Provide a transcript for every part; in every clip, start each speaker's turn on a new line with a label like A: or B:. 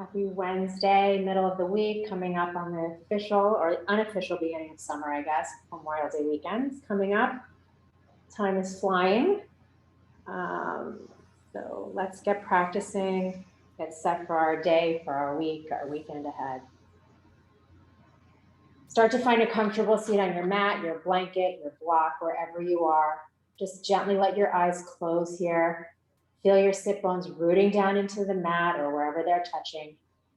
A: Happy Wednesday, middle of the week, coming up on the official or unofficial beginning of summer, I guess. Memorial Day weekend's coming up. Time is flying. So let's get practicing, get set for our day, for our week, our weekend ahead. Start to find a comfortable seat on your mat, your blanket, your block, wherever you are. Just gently let your eyes close here. Feel your sit bones rooting down into the mat or wherever they're touching,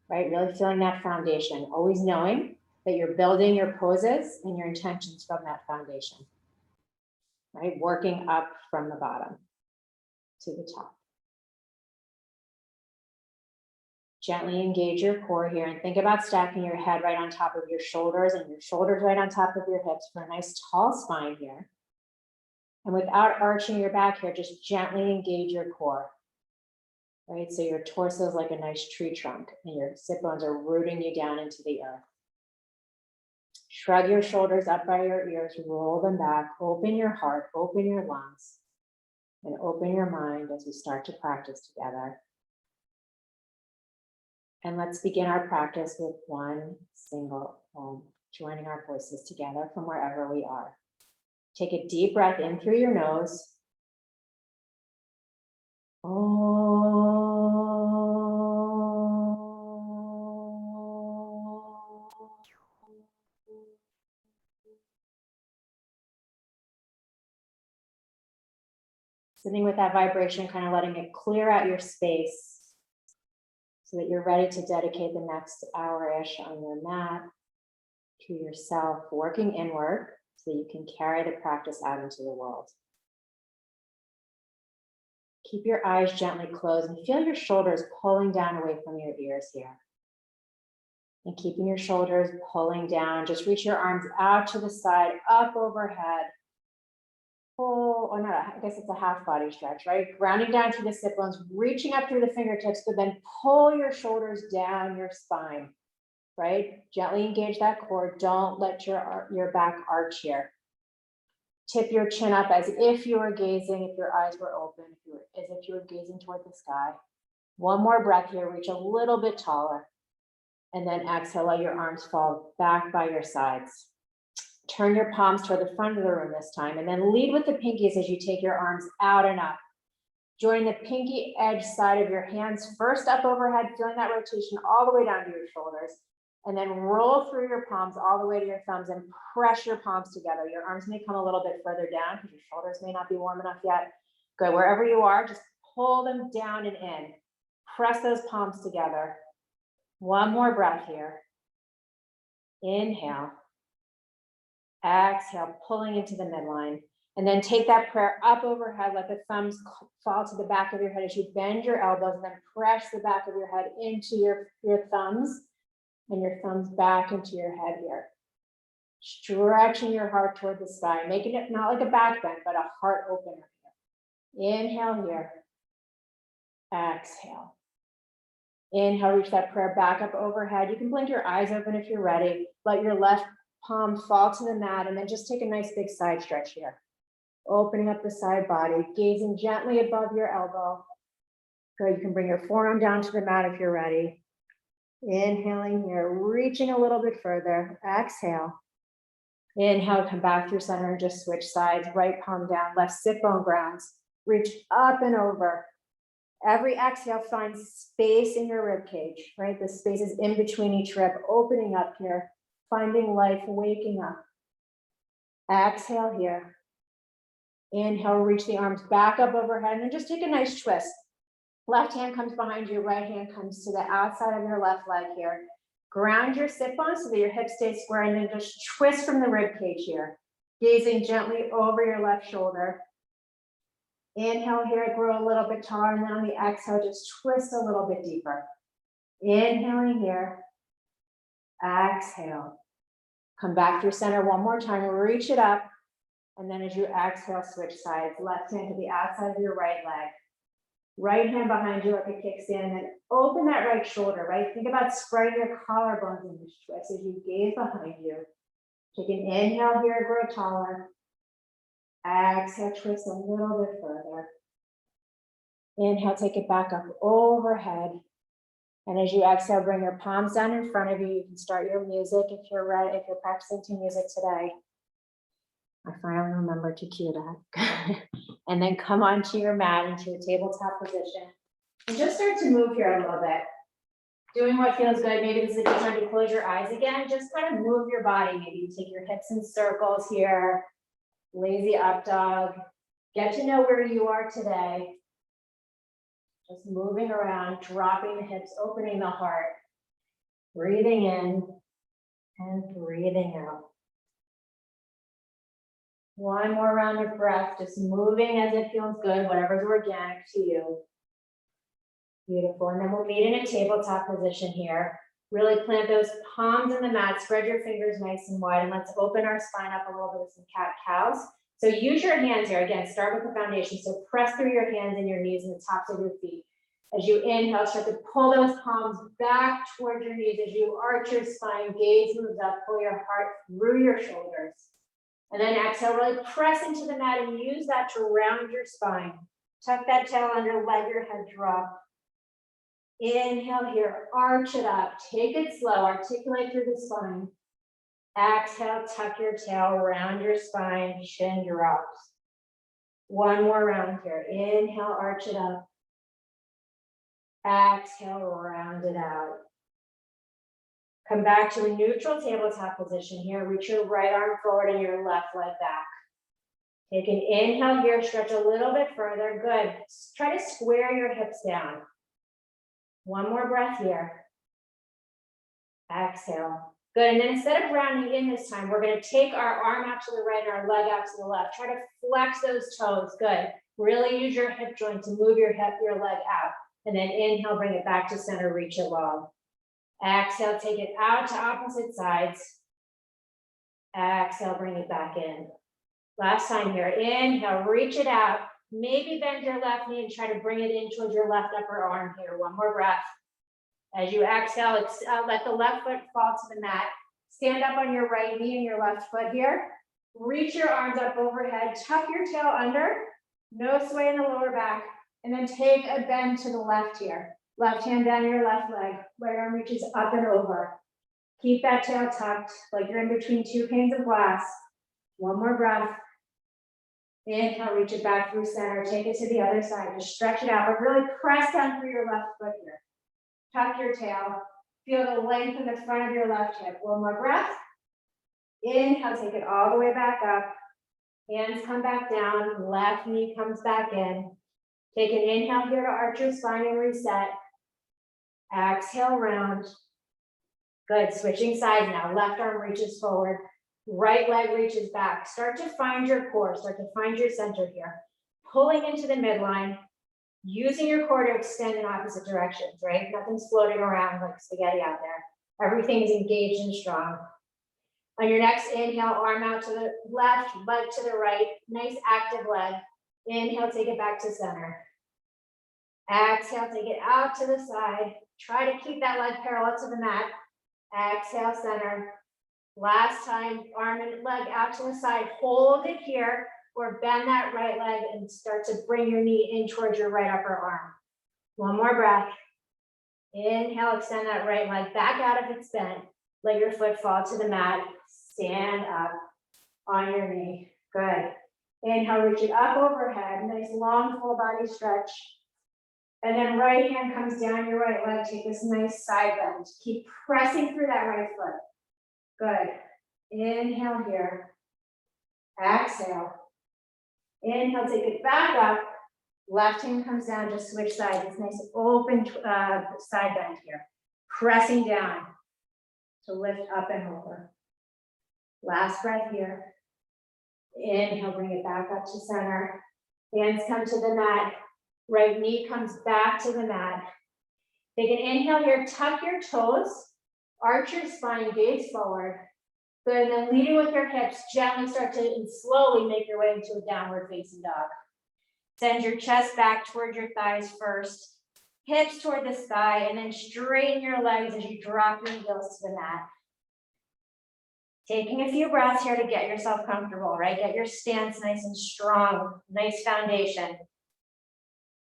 A: right? Really feeling that foundation, always knowing that you're building your poses and your intentions from that foundation, right? Working up from the bottom to the top. Gently engage your core here and think about stacking your head right on top of your shoulders and your shoulders right on top of your hips for a nice tall spine here. And without arching your back here, just gently engage your core, right? So your torso is like a nice tree trunk and your sit bones are rooting you down into the earth. Shrug your shoulders up by your ears, roll them back, open your heart, open your lungs, and open your mind as we start to practice together. And let's begin our practice with one single Om, joining our voices together from wherever we are. Take a deep breath in through your nose. Sitting with that vibration, kind of letting it clear out your space so that you're ready to dedicate the next hour-ish on your mat to yourself, working inward so you can carry the practice out into the world. Keep your eyes gently closed and feel your shoulders pulling down away from your ears here. And keeping your shoulders pulling down, just reach your arms out to the side, up overhead. Pull, or not, I guess it's a half body stretch, right? Grounding down through the sit bones, reaching up through the fingertips, but then pull your shoulders down your spine, right? Gently engage that core. Don't let your back arch here. Tip your chin up as if you were gazing, if your eyes were open, as if you were gazing toward the sky. One more breath here, reach a little bit taller. And then exhale, let your arms fall back by your sides. Turn your palms toward the front of the room this time, and then lead with the pinkies as you take your arms out and up. Join the pinky edge side of your hands first up overhead, feeling that rotation all the way down to your shoulders. And then roll through your palms all the way to your thumbs and press your palms together. Your arms may come a little bit further down because your shoulders may not be warm enough yet. Good, wherever you are, just pull them down and in. Press those palms together. One more breath here. Inhale. Exhale, pulling into the midline. And then take that prayer up overhead. Let the thumbs fall to the back of your head as you bend your elbows, and then press the back of your head into your thumbs and your thumbs back into your head here. Stretching your heart toward the sky, making it not like a back bend, but a heart opener here. Inhale here. Exhale. Inhale, reach that prayer back up overhead. You can blink your eyes open if you're ready. Let your left palm fall to the mat, and then just take a nice big side stretch here. Opening up the side body, gazing gently above your elbow. Good, you can bring your forearm down to the mat if you're ready. Inhaling here, reaching a little bit further. Exhale. Inhale, come back through center and just switch sides. Right palm down, left sit bone grounds. Reach up and over. Every exhale, find space in your rib cage, right? The space is in between each rib, opening up here, finding life, waking up. Exhale here. Inhale, reach the arms back up overhead, and then just take a nice twist. Left hand comes behind you, right hand comes to the outside of your left leg here. Ground your sit bones so that your hips stay square, and then just twist from the rib cage here. Gazing gently over your left shoulder. Inhale here, grow a little bit taller, and then on the exhale, just twist a little bit deeper. Inhaling here. Exhale. Come back through center one more time, reach it up. And then as you exhale, switch sides. Left hand to the outside of your right leg. Right hand behind you like a kickstand, and then open that right shoulder, right? Think about spreading your collarbones in this twist as you gaze behind you. Take an inhale here, grow taller. Exhale, twist a little bit further. Inhale, take it back up overhead. And as you exhale, bring your palms down in front of you. You can start your music if you're ready, if you're practicing to music today. I finally remembered to cue that. And then come onto your mat into a tabletop position. And just start to move here a little bit. Doing what feels good. Maybe this is a good time to close your eyes again. Just kind of move your body. Maybe you take your hips in circles here. Lazy up dog. Get to know where you are today. Just moving around, dropping the hips, opening the heart. Breathing in and breathing out. One more round of breath, just moving as it feels good, whatever's organic to you. Beautiful, and then we'll meet in a tabletop position here. Really plant those palms in the mat, spread your fingers nice and wide, and let's open our spine up a little bit with some cat-cows. So use your hands here, again, start with the foundation, so press through your hands and your knees and the tops of your feet. As you inhale, start to pull those palms back towards your knees. As you arch your spine, gaze moves up, pull your heart through your shoulders. And then exhale, really press into the mat and use that to round your spine. Tuck that tail under, let your head drop. Inhale here, arch it up, take it slow, articulate through the spine. Exhale, tuck your tail, round your spine, chin drops. One more round here. Inhale, arch it up. Exhale, round it out. Come back to a neutral tabletop position here. Reach your right arm forward and your left leg back. Take an inhale here, stretch a little bit further. Good. Try to square your hips down. One more breath here. Exhale. Good. And then instead of rounding in this time, we're going to take our arm out to the right and our leg out to the left. Try to flex those toes. Good. Really use your hip joint to move your leg out. And then inhale, bring it back to center, reach it long. Exhale, take it out to opposite sides. Exhale, bring it back in. Last time here. Inhale, reach it out. Maybe bend your left knee and try to bring it in towards your left upper arm here. One more breath. As you exhale, let the left foot fall to the mat. Stand up on your right knee and your left foot here. Reach your arms up overhead. Tuck your tail under. No sway in the lower back. And then take a bend to the left here. Left hand down your left leg. Right arm reaches up and over. Keep that tail tucked like you're in between two panes of glass. One more breath. Inhale, reach it back through center. Take it to the other side. Just stretch it out, but really press down through your left foot here. Tuck your tail. Feel the length in the front of your left hip. One more breath. Inhale, take it all the way back up. Hands come back down. Left knee comes back in. Take an inhale here to arch your spine and reset. Exhale, round. Good, switching sides now. Left arm reaches forward. Right leg reaches back. Start to find your core. Start to find your center here. Pulling into the midline. Using your core to extend in opposite directions, right? Nothing's floating around like spaghetti out there. Everything is engaged and strong. On your next inhale, arm out to the left, leg to the right. Nice active leg. Inhale, take it back to center. Exhale, take it out to the side. Try to keep that leg parallel to the mat. Exhale, center. Last time, arm and leg out to the side. Hold it here or bend that right leg and start to bring your knee in towards your right upper arm. One more breath. Inhale, extend that right leg back out if it's bent. Let your foot fall to the mat. Stand up on your knee. Good. Inhale, reach it up overhead. Nice long full body stretch. And then right hand comes down your right leg. Take this nice side bend. Keep pressing through that right foot. Good. Inhale here. Exhale. Inhale, take it back up. Left hand comes down, just switch sides. This nice open side bend here. Pressing down to lift up and over. Last breath here. Inhale, bring it back up to center. Hands come to the mat. Right knee comes back to the mat. Take an inhale here, tuck your toes, arch your spine, gaze forward. Good, and then leading with your hips, gently start to and slowly make your way into a downward facing dog. Send your chest back toward your thighs first, hips toward the sky, and then straighten your legs as you drop your heels to the mat. Taking a few breaths here to get yourself comfortable, right? Get your stance nice and strong, nice foundation.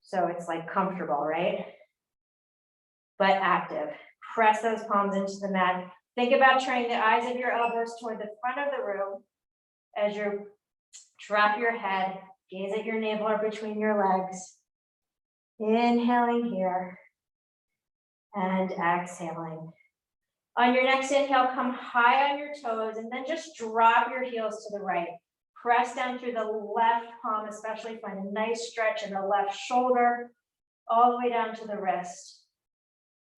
A: So it's like comfortable, right?
B: but active. Press those palms into the mat. Think about turning the eyes of your elbows toward the front of the room as you drop your head, gaze at your navel or between your legs. Inhaling here and exhaling. On your next inhale, come high on your toes and then just drop your heels to the right. Press down through the left palm, especially find a nice stretch in the left shoulder, all the way down to the wrist.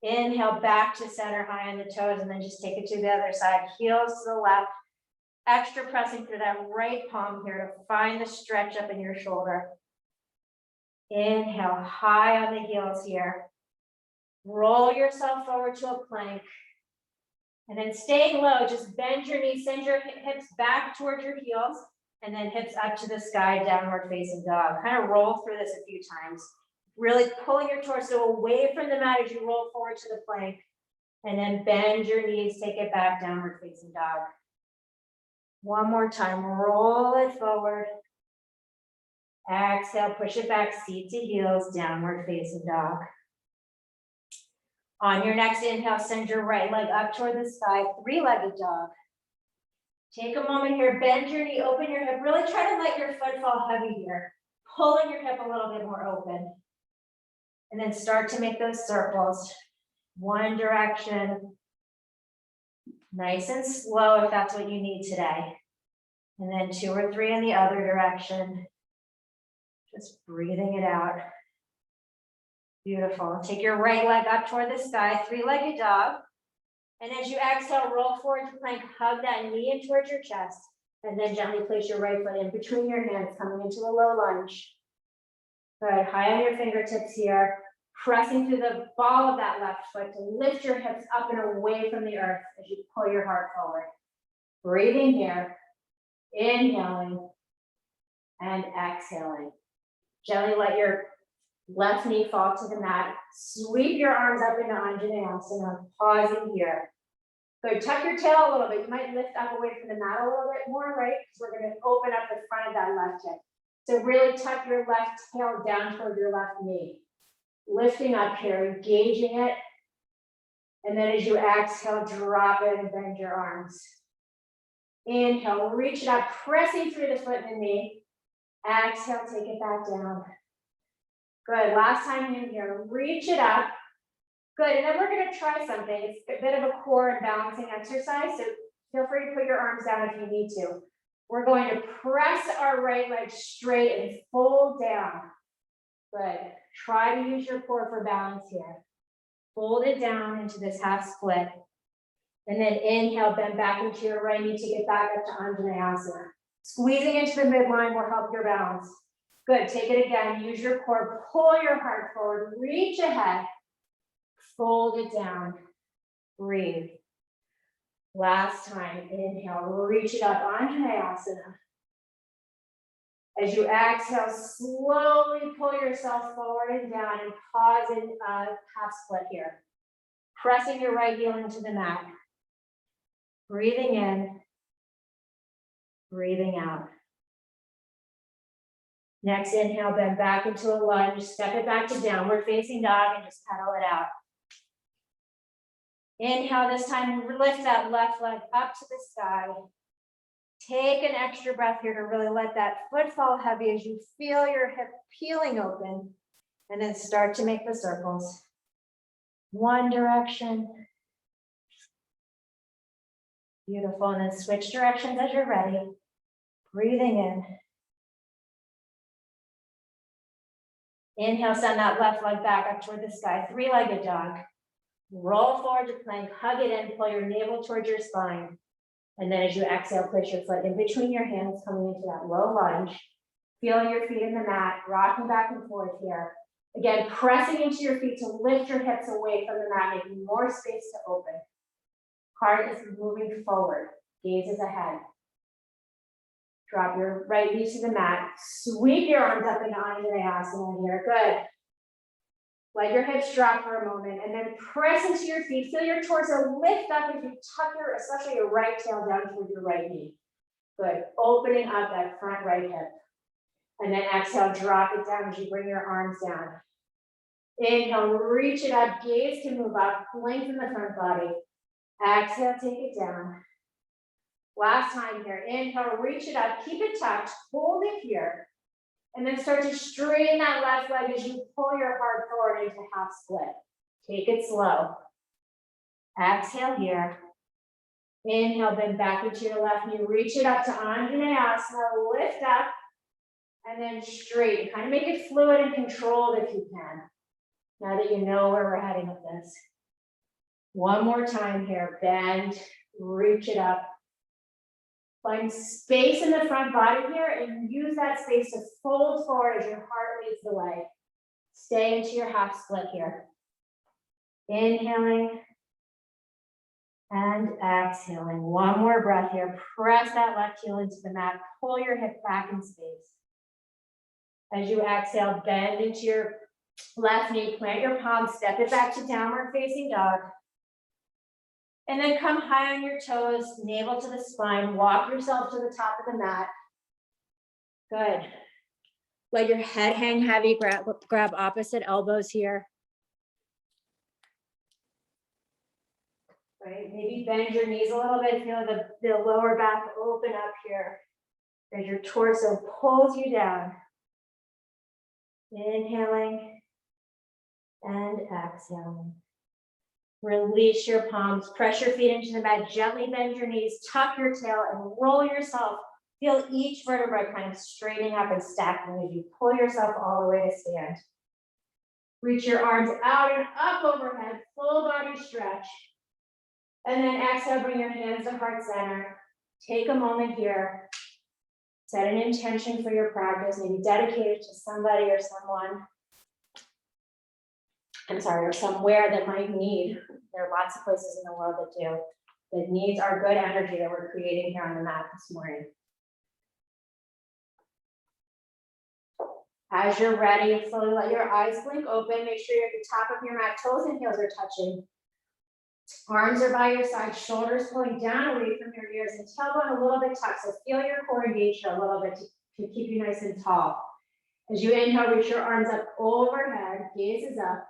B: Inhale back to center, high on the toes, and then just take it to the other side. Heels to the left. Extra pressing through that right palm here to find the stretch up in your shoulder. Inhale, high on the heels here. Roll yourself forward to a plank. And then staying low, just bend your knees, send your hips back towards your heels, and then hips up to the sky, downward facing dog. Kind of roll through this a few times. Really pulling your torso away from the mat as you roll forward to the plank. And then bend your knees, take it back, downward facing dog. One more time, roll it forward. Exhale, push it back, seat to heels, downward facing dog. On your next inhale, send your right leg up toward the sky, three-legged dog. Take a moment here, bend your knee, open your hip. Really try to let your foot fall heavy here. Pulling your hip a little bit more open. And then start to make those circles. One direction. Nice and slow if that's what you need today. And then 2 or 3 in the other direction. Just breathing it out. Beautiful. Take your right leg up toward the sky, three-legged dog. And as you exhale, roll forward to plank, hug that knee in towards your chest, and then gently place your right foot in between your hands, coming into a low lunge. Good, high on your fingertips here, pressing through the ball of that left foot to lift your hips up and away from the earth as you pull your heart forward. Breathing here, inhaling, and exhaling. Gently let your left knee fall to the mat. Sweep your arms up into Anjaneyasana, pausing here. Good, tuck your tail a little bit. You might lift up away from the mat a little bit more, right? Because we're gonna open up the front of that left hip. So really tuck your left tail down toward your left knee. Lifting up here, engaging it. And then as you exhale, drop it and bend your arms. Inhale, reach it up, pressing through the foot and the knee. Exhale, take it back down. Good, last time in here, reach it up. Good, and then we're gonna try something. It's a bit of a core and balancing exercise, so feel free to put your arms down if you need to. We're going to press our right leg straight and fold down. Good, try to use your core for balance here. Fold it down into this half split. And then inhale, bend back into your right knee to get back up to Anjaneyasana. Squeezing into the midline will help your balance. Good, take it again, use your core, pull your heart forward, reach ahead, fold it down, breathe. Last time, inhale, reach it up, Anjaneyasana. As you exhale, slowly pull yourself forward and down and pause in half split here. Pressing your right heel into the mat. Breathing in, breathing out. Next inhale, bend back into a lunge, step it back to downward facing dog and just pedal it out. Inhale this time, lift that left leg up to the sky. Take an extra breath here to really let that foot fall heavy as you feel your hip peeling open, and then start to make the circles. One direction. Beautiful, and then switch directions as you're ready. Breathing in. Inhale, send that left leg back up toward the sky, three-legged dog. Roll forward to plank, hug it in, pull your navel towards your spine. And then as you exhale, place your foot in between your hands, coming into that low lunge. Feeling your feet in the mat, rocking back and forth here. Again, pressing into your feet to lift your hips away from the mat, making more space to open. Heart is moving forward, gaze is ahead. Drop your right knee to the mat. Sweep your arms up into Anjaneyasana here. Good. Let your hips drop for a moment and then press into your feet. Feel your torso lift up as you tuck your, especially your right tail down toward your right knee. Good. Opening up that front right hip. And then exhale, drop it down as you bring your arms down.
A: Inhale, reach it up, gaze can move up, lengthen the front body. Exhale, take it down. Last time here, inhale, reach it up, keep it tucked, hold it here. And then start to straighten that left leg as you pull your heart forward into half split. Take it slow. Exhale here. Inhale, bend back into your left knee, reach it up to Anjaneyasana, lift up, and then straighten. Kind of make it fluid and controlled if you can. Now that you know where we're heading with this. One more time here, bend, reach it up. Find space in the front body here and use that space to fold forward as your heart leads the way. Stay into your half split here. Inhaling and exhaling. One more breath here. Press that left heel into the mat. Pull your hip back in space. As you exhale, bend into your left knee, plant your palm, step it back to downward facing dog. And then come high on your toes, navel to the spine, walk yourself to the top of the mat. Good. Let your head hang heavy, grab opposite elbows here. Right, maybe bend your knees a little bit, feel the lower back open up here. As your torso pulls you down. Inhaling and exhaling. Release your palms, press your feet into the mat, gently bend your knees, tuck your tail and roll yourself. Feel each vertebrae kind of straightening up and stacking as you pull yourself all the way to stand. Reach your arms out and up overhead, full body stretch. And then exhale, bring your hands to heart center. Take a moment here. Set an intention for your practice, maybe dedicate it to somebody or someone. Or somewhere that might need. There are lots of places in the world that do. That needs our good energy that we're creating here on the mat this morning. As you're ready, slowly let your eyes blink open. Make sure you're at the top of your mat, toes and heels are touching. Arms are by your side, shoulders pulling down away from your ears and tailbone a little bit tucked. So feel your core engaged a little bit to keep you nice and tall. As you inhale, reach your arms up overhead, gaze is up.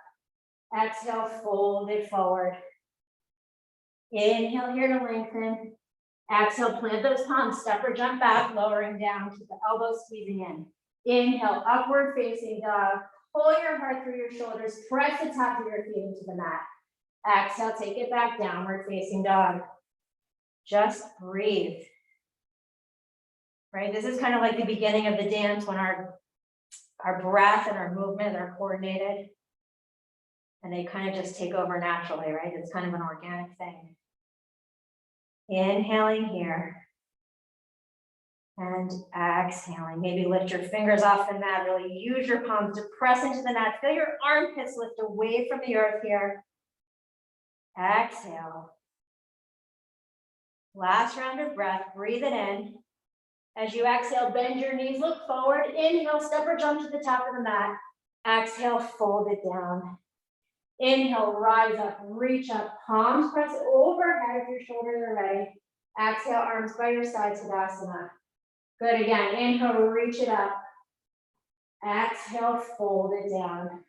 A: Exhale, fold it forward. Inhale here to lengthen. Exhale, plant those palms, step or jump back, lowering down, keep the elbows squeezing in. Inhale, upward facing dog. Pull your heart through your shoulders, press the top of your feet into the mat. Exhale, take it back, downward facing dog. Just breathe. Right, this is kind of like the beginning of the dance when our breath and our movement are coordinated. And they kind of just take over naturally, right? It's kind of an organic thing. Inhaling here. And exhaling. Maybe lift your fingers off the mat. Really use your palms to press into the mat. Feel your armpits lift away from the earth here. Exhale. Last round of breath. Breathe it in. As you exhale, bend your knees, look forward. Inhale, step or jump to the top of the mat. Exhale, fold it down. Inhale, rise up, reach up, palms press overhead if your shoulders are ready. Exhale, arms by your side, Tadasana. Good, again, inhale, reach it up. Exhale, fold it down.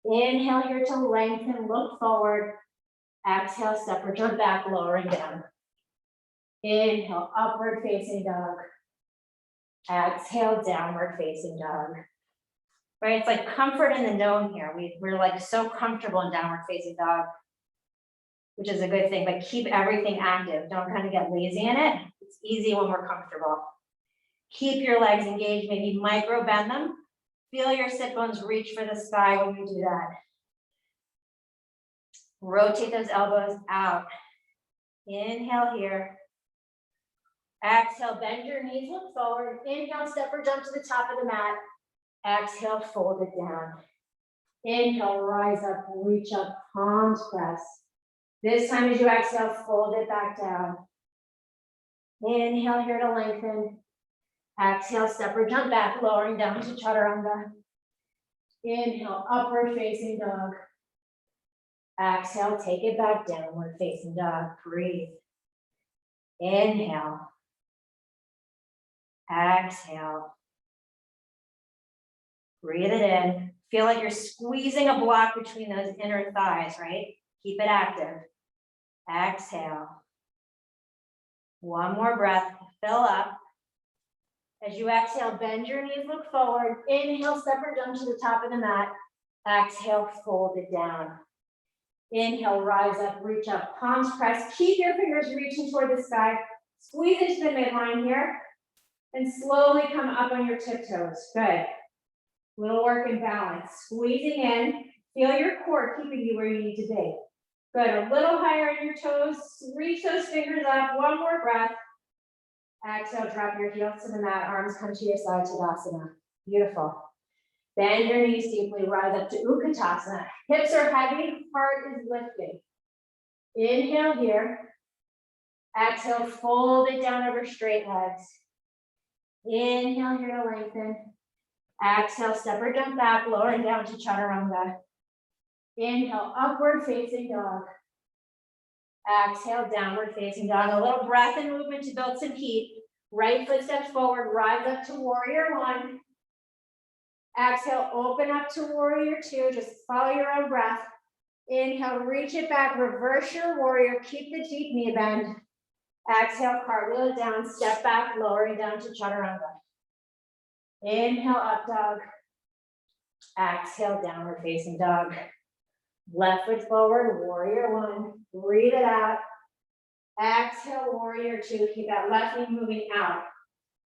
A: Inhale here to lengthen, look forward. Exhale, step or jump back, lowering down. Inhale, upward facing dog. Exhale, downward facing dog. Right, it's like comfort in the known here. We're like so comfortable in downward facing dog, which is a good thing, but keep everything active. Don't kind of get lazy in it. It's easy when we're comfortable. Keep your legs engaged, maybe micro bend them. Feel your sit bones reach for the sky when you do that. Rotate those elbows out. Inhale here. Exhale, bend your knees, look forward. Inhale, step or jump to the top of the mat. Exhale, fold it down. Inhale, rise up, reach up, palms press. This time as you exhale, fold it back down. Inhale here to lengthen. Exhale, step or jump back, lowering down to chaturanga. Inhale, upward facing dog. Exhale, take it back, downward facing dog. Breathe. Inhale. Exhale. Breathe it in,
B: Feel like you're squeezing a block between those inner thighs, right? Keep it active. Exhale. One more breath, fill up. As you exhale, bend your knees, look forward. Inhale, step or jump to the top of the mat. Exhale, fold it down. Inhale, rise up, reach up, palms pressed. Keep your fingers reaching toward the sky. Squeeze into the midline here. And slowly come up on your tiptoes. Good. Little work in balance. Squeezing in. Feel your core keeping you where you need to be. Good. A little higher on your toes. Reach those fingers up. One more breath. Exhale, drop your heels to the mat. Arms come to your side, Tadasana. Beautiful. Bend your knees deeply. Rise up to Utkatasana. Hips are heavy. Heart is lifting. Inhale here. Exhale, fold it down over straight legs. Inhale here to lengthen. Exhale, step or jump back, lowering down to Chaturanga. Inhale, upward facing dog. Exhale, downward facing dog. A little breath and movement to build some heat. Right foot steps forward, rise up to warrior one. Exhale, open up to warrior two. Just follow your own breath. Inhale, reach it back, reverse your warrior. Keep the deep knee bend. Exhale, cartwheel it down, step back, lowering down to Chaturanga. Inhale, up dog. Exhale, downward facing dog. Left foot forward, warrior one. Breathe it out. Exhale, warrior two. Keep that left knee moving out.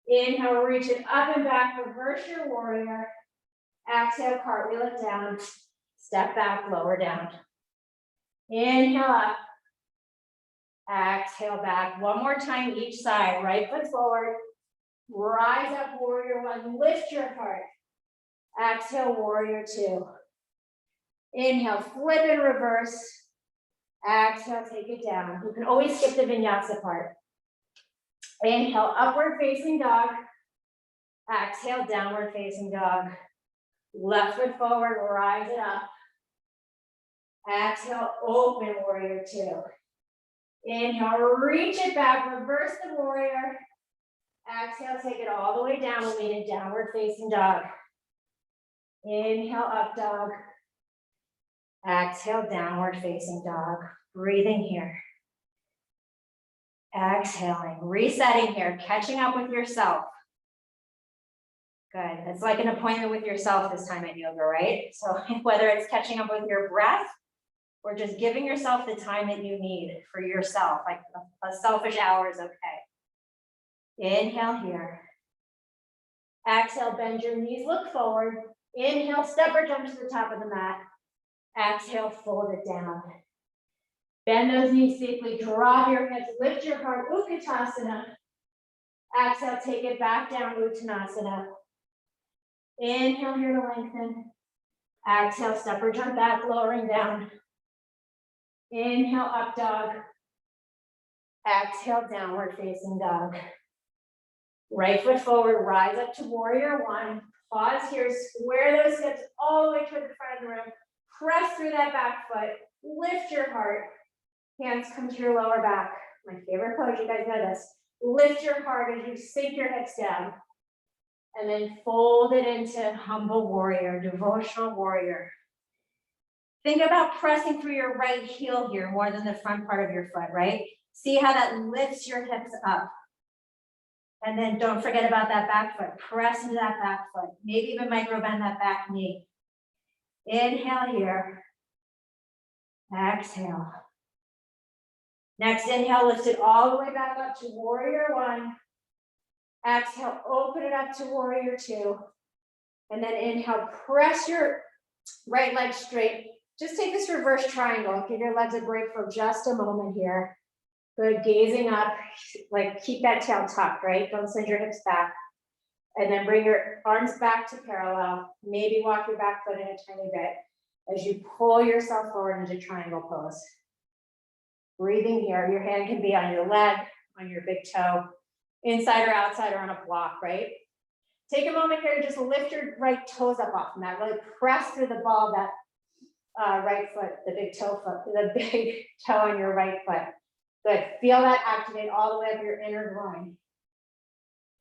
B: Inhale, reach it up and back, reverse your warrior. Exhale, cartwheel it down. Step back, lower down. Inhale up. Exhale back. One more time each side. Right foot forward. Rise up, warrior one. Lift your heart. Exhale, warrior two. Inhale, flip and reverse. Exhale, take it down. You can always skip the vinyasa part. Inhale, upward facing dog. Exhale, downward facing dog. Left foot forward, rise it up. Exhale, open warrior two. Inhale, reach it back, reverse the warrior. Exhale, take it all the way down, lean it downward facing dog. Inhale, up dog. Exhale, downward facing dog. Breathing here. Exhaling, resetting here, catching up with yourself. Good. It's like an appointment with yourself this time at yoga, right? So whether it's catching up with your breath or just giving yourself the time that you need for yourself, like a selfish hour is okay. Inhale here. Exhale, bend your knees, look forward. Inhale, step or jump to the top of the mat. Exhale, fold it down. Bend those knees safely, drop your hips, lift your heart, Utkatasana. Exhale, take it back down, Uttanasana. Inhale here to lengthen. Exhale, step or jump back, lowering down. Inhale, up dog. Exhale, downward facing dog. Right foot forward, rise up to warrior one. Pause here, square those hips all the way toward the front of the room. Press through that back foot, lift your heart. Hands come to your lower back. My favorite pose, you guys know this. Lift your heart as you sink your hips down. And then fold it into humble warrior, devotional warrior. Think about pressing through your right heel here more than the front part of your foot, right? See how that lifts your hips up. And then don't forget about that back foot. Press into that back foot. Maybe even micro bend that back knee. Inhale here. Exhale. Next inhale, lift it all the way back up to warrior one. Exhale, open it up to warrior two. And then inhale, press your right leg straight. Just take this reverse triangle. Give your legs a break for just a moment here. Good, gazing up, like keep that tail tucked, right? Don't send your hips back. And then bring your arms back to parallel. Maybe walk your back foot in a tiny bit as you pull yourself forward into triangle pose. Breathing here, your hand can be on your leg, on your big toe, inside or outside or on a block, right? Take a moment here to just lift your right toes up off the mat. Really press through the ball of that right foot, the big toe on your right foot. Good, feel that activate all the way up your inner groin.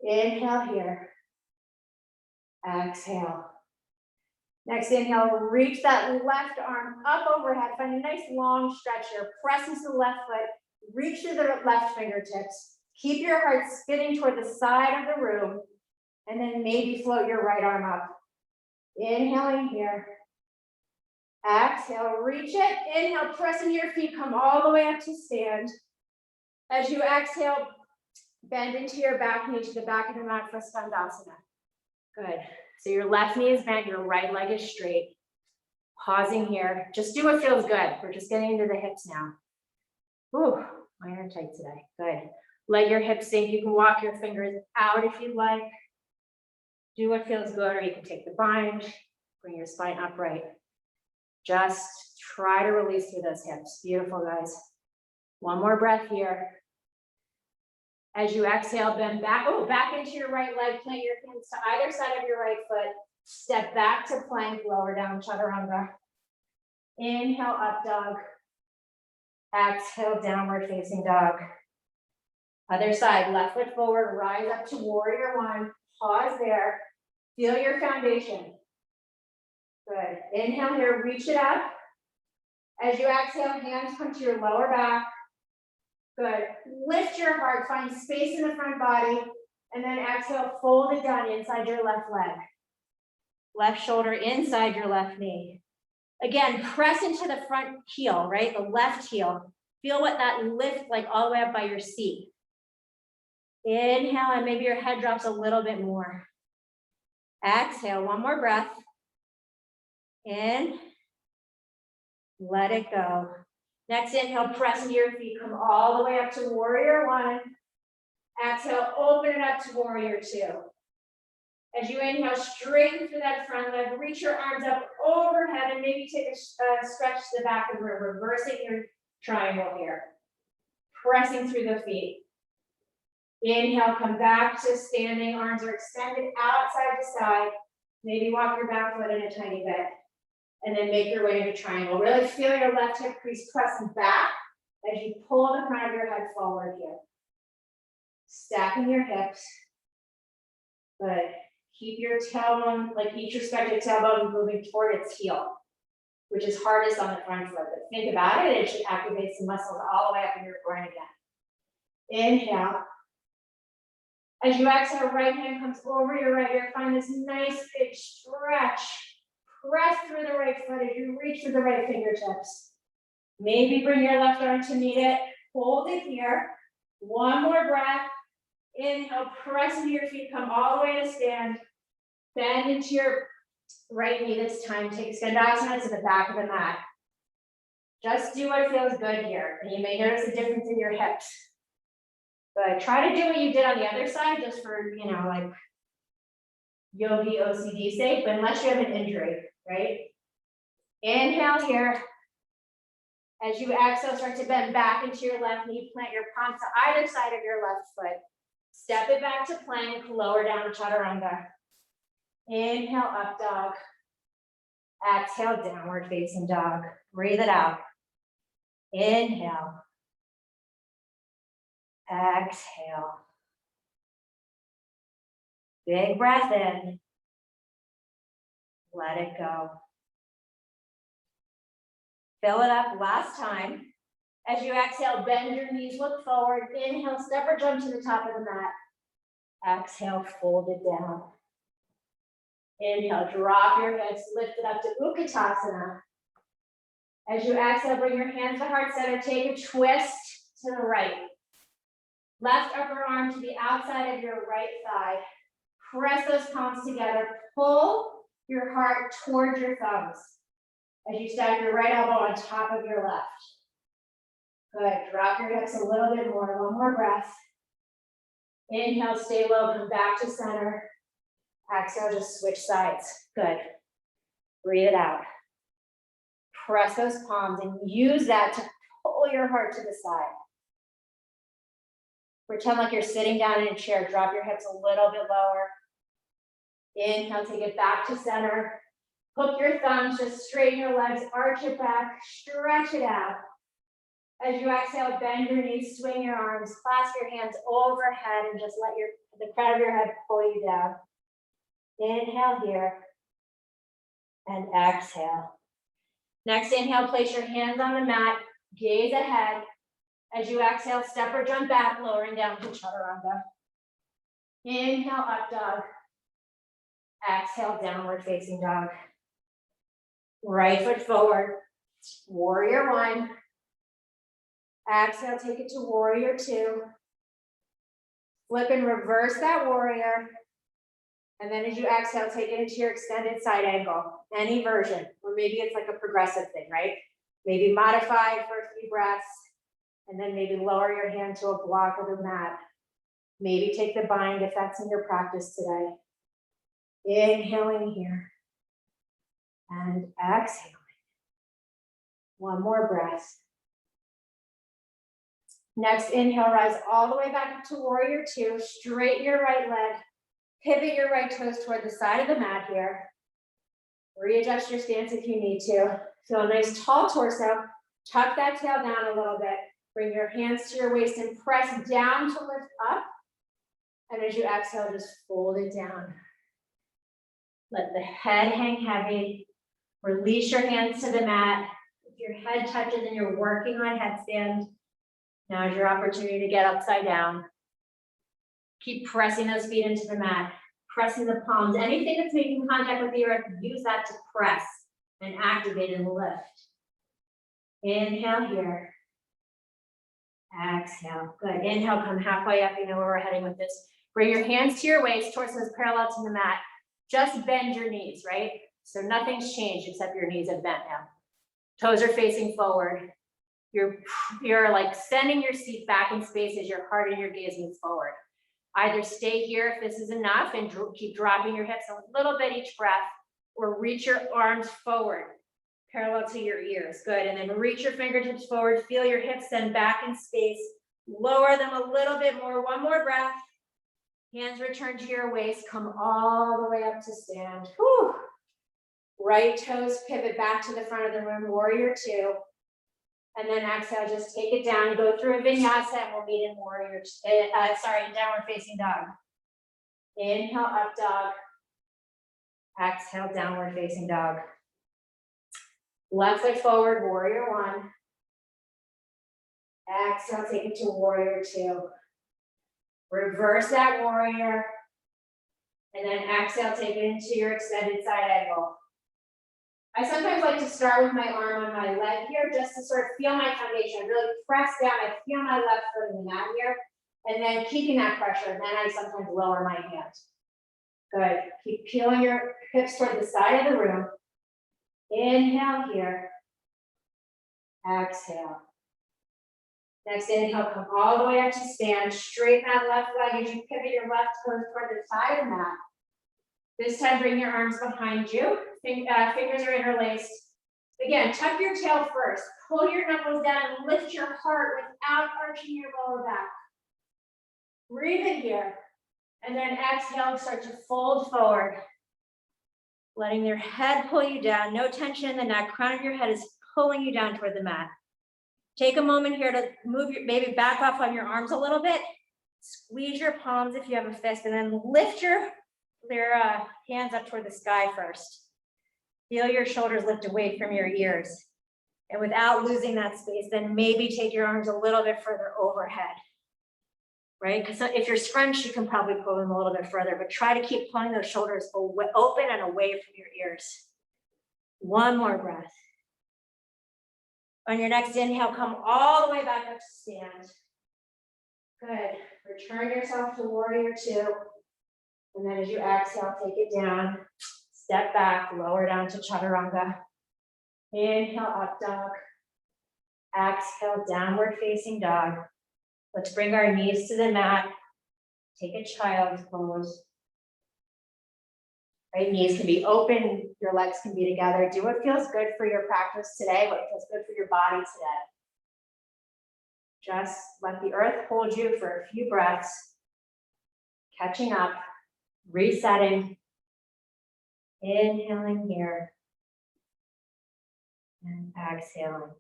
B: Inhale here. Exhale. Next inhale, reach that left arm up overhead. Find a nice long stretch here. Press into the left foot. Reach through the left fingertips. Keep your heart spinning toward the side of the room. And then maybe float your right arm up. Inhaling here. Exhale, reach it. Inhale, press into your feet. Come all the way up to stand. As you exhale, bend into your back knee to the back of the mat for Skandasana. Good. So your left knee is bent, your right leg is straight. Pausing here. Just do what feels good. We're just getting into the hips now. Ooh, mine are tight today. Good. Let your hips sink. You can walk your fingers out if you'd like. Do what feels good, or you can take the bind, bring your spine upright. Just try to release through those hips. Beautiful, guys. One more breath here. As you exhale, bend back, back into your right leg, plant your hands to either side of your right foot. Step back to plank, lower down, chaturanga. Inhale, up dog. Exhale, downward facing dog. Other side, left foot forward, rise up to warrior one. Pause there. Feel your foundation. Good. Inhale here, reach it up. As you exhale, hands come to your lower back. Good. Lift your heart, find space in the front body, and then exhale, fold it down inside your left leg. Left shoulder inside your left knee. Again, press into the front heel, right? The left heel. Feel what that lift like all the way up by your seat. Inhale, and maybe your head drops a little bit more. Exhale, one more breath. In. Let it go. Next inhale, press into your feet. Come all the way up to warrior one. Exhale, open it up to warrior two. As you inhale, straighten through that front leg. Reach your arms up overhead and maybe take a stretch to the back of the room. Reversing your triangle here. Pressing through the feet. Inhale, come back to standing. Arms are extended outside to side. Maybe walk your back foot in a tiny bit. And then make your way into triangle. Really feel your left hip crease pressing back as you pull the front of your head forward here. Stacking your hips. Good. Keep your tailbone, like each respective tailbone moving toward its heel, which is hardest on the front foot. But think about it, it should activate some muscles all the way up in your groin again. Inhale. As you exhale, right hand comes over your right ear. Find this nice big stretch. Press through the right foot as you reach through the right fingertips. Maybe bring your left arm to meet it. Hold it here. One more breath. Inhale, press into your feet. Come all the way to stand. Bend into your right knee this time. Take Skandasana to the back of the mat. Just do what feels good here. And you may notice a difference in your hips. But try to do what you did on the other side just for, like yogi OCD sake, but unless you have an injury, right? Inhale here. As you exhale, start to bend back into your left knee. Plant your palms to either side of your left foot. Step it back to plank, lower down to chaturanga. Inhale, up dog. Exhale, downward facing dog. Breathe it out. Inhale. Exhale. Big breath in. Let it go. Fill it up last time. As you exhale, bend your knees, look forward. Inhale, step or jump to the top of the mat. Exhale, fold it down. Inhale, drop your hips, lift it up to Utkatasana. As you exhale, bring your hands to heart center. Take a twist to the right. Left upper arm to the outside of your right thigh. Press those palms together. Pull your heart towards your thumbs. As you stack your right elbow on top of your left. Good. Drop your hips a little bit more. One more breath. Inhale, stay low. Come back to center. Exhale, just switch sides. Good. Breathe it out. Press those palms and use that to pull your heart to the side. Pretend like you're sitting down in a chair. Drop your hips a little bit lower. Inhale, take it back to center. Hook your thumbs, just straighten your legs, arch it back, stretch it out. As you exhale, bend your knees, swing your arms, clasp your hands overhead, and just let the crown of your head pull you down. Inhale here. And exhale. Next inhale, place your hands on the mat, gaze ahead. As you exhale, step or jump back, lowering down to chaturanga. Inhale, up dog. Exhale, downward facing dog. Right foot forward, warrior one. Exhale, take it to warrior two. Flip and reverse that warrior. And then as you exhale, take it into your extended side angle, any version, or maybe it's like a progressive thing, right? Maybe modify for a few breaths, and then maybe lower your hand to a block of the mat. Maybe take the bind if that's in your practice today. Inhaling here and exhaling. One more breath. Next inhale, rise all the way back up to warrior two. Straighten your right leg. Pivot your right toes toward the side of the mat here. Readjust your stance if you need to. Feel a nice tall torso. Tuck that tail down a little bit. Bring your hands to your waist and press down to lift up. And as you exhale, just fold it down. Let the head hang heavy. Release your hands to the mat. If your head touches and you're working on headstand, now is your opportunity to get upside down. Keep pressing those feet into the mat, pressing the palms. Anything that's making contact with the earth, use that to press and activate and lift. Inhale here. Exhale. Good. Inhale, come halfway up. You know where we're heading with this. Bring your hands to your waist, torso is parallel to the mat. Just bend your knees, right? So nothing's changed except your knees have bent now. Toes are facing forward. You're like sending your seat back in space as your heart and your gaze moves forward. Either stay here if this is enough and keep dropping your hips a little bit each breath, or reach your arms forward, parallel to your ears. Good, and then reach your fingertips forward, feel your hips send back in space, lower them a little bit more, one more breath. Hands return to your waist, come all the way up to stand. Whew. Right toes pivot back to the front of the room, warrior two. And then exhale, just take it down, go through a vinyasa, and we'll meet in in downward facing dog. Inhale, up dog. Exhale, downward facing dog. Left foot forward, warrior one. Exhale, take it to warrior two. Reverse that warrior. And then exhale, take it into your extended side angle. I sometimes like to start with my arm on my leg here just to sort of feel my foundation. I really press down, I feel my left foot in the mat here, and then keeping that pressure, and then I sometimes lower my hand. Good, keep peeling your hips toward the side of the room. Inhale here, exhale. Next inhale, come all the way up to stand, straighten that left leg as you pivot your left toes toward the side of the mat. This time, bring your arms behind you. Fingers are interlaced. Again, tuck your tail first. Pull your knuckles down and lift your heart without arching your lower back. Breathe in here. And then exhale, start to fold forward. Letting your head pull you down. No tension in the neck. Crown of your head is pulling you down toward the mat. Take a moment here to move your, maybe back off on your arms a little bit. Squeeze your palms if you have a fist, and then lift your hands up toward the sky first. Feel your shoulders lift away from your ears. And without losing that space, then maybe take your arms a little bit further overhead, right? Because if you're scrunched, you can probably pull them a little bit further, but try to keep pulling those shoulders open and away from your ears. One more breath. On your next inhale, come all the way back up to stand. Good. Return yourself to warrior two. And then as you exhale, take it down. Step back, lower down to chaturanga. Inhale, up dog. Exhale, downward facing dog. Let's bring our knees to the mat. Take a child's pose. Right, knees can be open, your legs can be together. Do what feels good for your practice today, what feels good for your body today. Just let the earth hold you for a few breaths. Catching up, resetting. Inhaling here. And exhaling.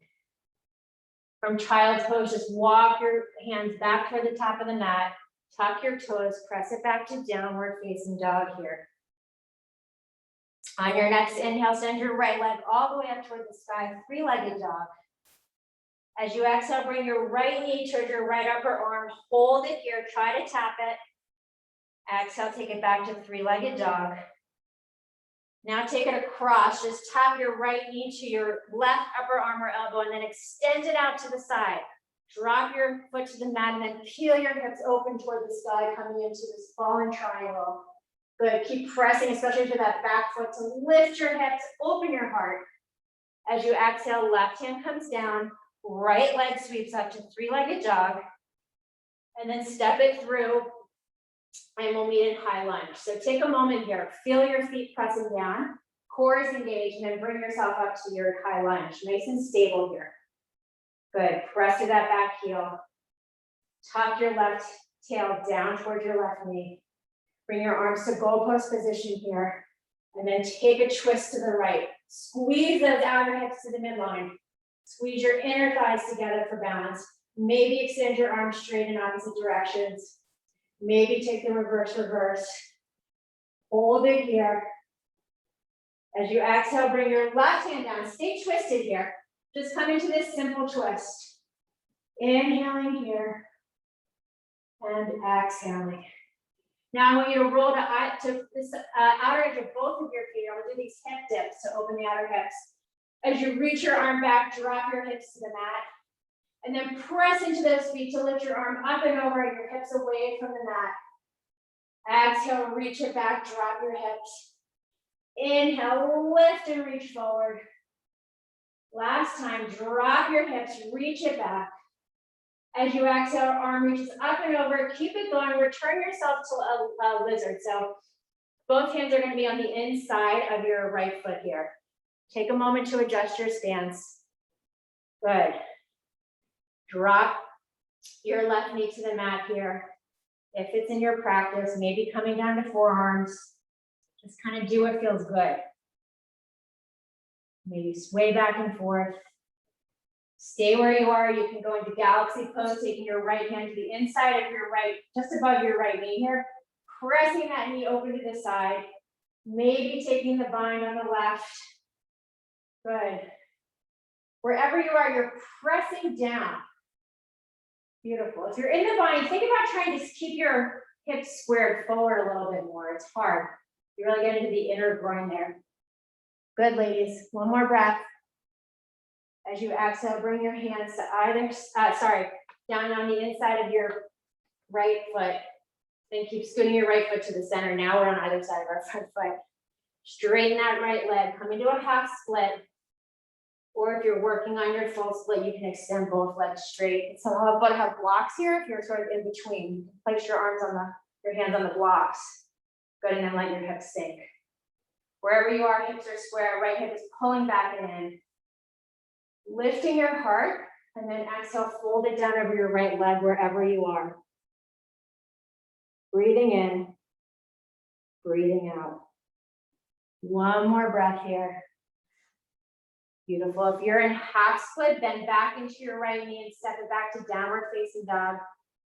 B: From child's pose, just walk your hands back toward the top of the mat. Tuck your toes, press it back to downward facing dog here. On your next inhale, send your right leg all the way up toward the sky, three-legged dog. As you exhale, bring your right knee towards your right upper arm. Hold it here, try to tap it. Exhale, take it back to three-legged dog. Now take it across, just tap your right knee to your left upper arm or elbow and then extend it out to the side. Drop your foot to the mat and then peel your hips open toward the sky, coming into this fallen triangle. Good, keep pressing, especially to that back foot to lift your hips, open your heart. As you exhale, left hand comes down, right leg sweeps up to three-legged dog, and then step it through, and we'll meet in high lunge. So take a moment here, feel your feet pressing down, core is engaged, and then bring yourself up to your high lunge, nice and stable here. Good, press to that back heel, tuck your left tail down towards your left knee. Bring your arms to goalpost position here, and then take a twist to the right. Squeeze those outer hips to the midline. Squeeze your inner thighs together for balance. Maybe extend your arms straight in opposite directions. Maybe take the reverse. Hold it here. As you exhale, bring your left hand down. Stay twisted here. Just come into this simple twist. Inhaling here and exhaling. Now I want you to roll to this outer edge of both of your feet. I'm gonna do these hip dips to open the outer hips. As you reach your arm back, drop your hips to the mat. And then press into those feet to lift your arm up and over and your hips away from the mat. Exhale, reach it back, drop your hips. Inhale, lift and reach forward. Last time, drop your hips, reach it back. As you exhale, arm reaches up and over, keep it going, return yourself to a lizard. So both hands are gonna be on the inside of your right foot here. Take a moment to adjust your stance. Good. Drop your left knee to the mat here. If it's in your practice, maybe coming down to forearms, just kind of do what feels good. Maybe sway back and forth. Stay where you are. You can go into galaxy pose, taking your right hand to the inside of your right, just above your right knee here. Pressing that knee open to the side. Maybe taking the bind on the left. Good. Wherever you are, you're pressing down. Beautiful. If you're in the bind, think about trying to keep your hips squared forward a little bit more. It's hard. You really get into the inner groin there. Good, ladies. One more breath. As you exhale, bring your hands to down on the inside of your right foot. Then keep scooting your right foot to the center. Now we're on either side of our front foot. Straighten that right leg. Come into a half split. Or if you're working on your full split, you can extend both legs straight. So how about have blocks here? If you're sort of in between, you can place your hands on the blocks. Good, and then let your hips sink. Wherever you are, hips are square, right hip is pulling back and in. Lifting your heart, and then exhale, fold it down over your right leg wherever you are. Breathing in, breathing out. One more breath here. Beautiful. If you're in half split, bend back into your right knee and step it back to downward facing dog.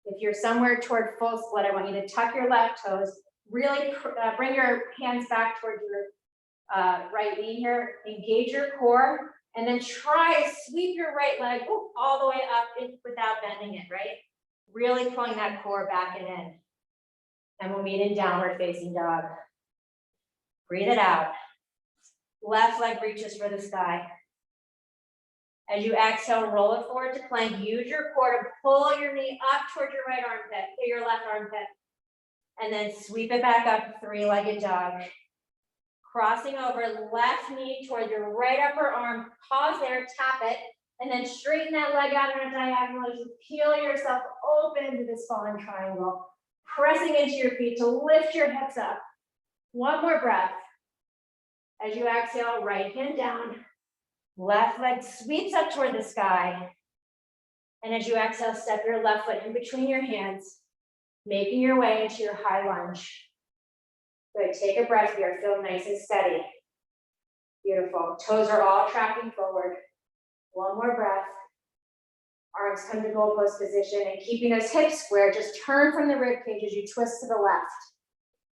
B: If you're somewhere toward full split, I want you to tuck your left toes, really bring your hands back toward your right knee here, engage your core, and then try to sweep your right leg all the way up without bending it, right? Really pulling that core back and in. And we'll meet in downward facing dog. Breathe it out. Left leg reaches for the sky. As you exhale, roll it forward to plank. Use your core to pull your knee up toward your right armpit, your left armpit. And then sweep it back up, three-legged dog. Crossing over, left knee toward your right upper arm. Pause there, tap it, and then straighten that leg out in a diagonal as you peel yourself open to this fallen triangle. Pressing into your feet to lift your hips up. One more breath. As you exhale, right hand down. Left leg sweeps up toward the sky. And as you exhale, step your left foot in between your hands, making your way into your high lunge. Good, take a breath here, feel nice and steady. Beautiful, toes are all tracking forward. One more breath. Arms come to goalpost position and keeping those hips square, just turn from the rib cage as you twist to the left.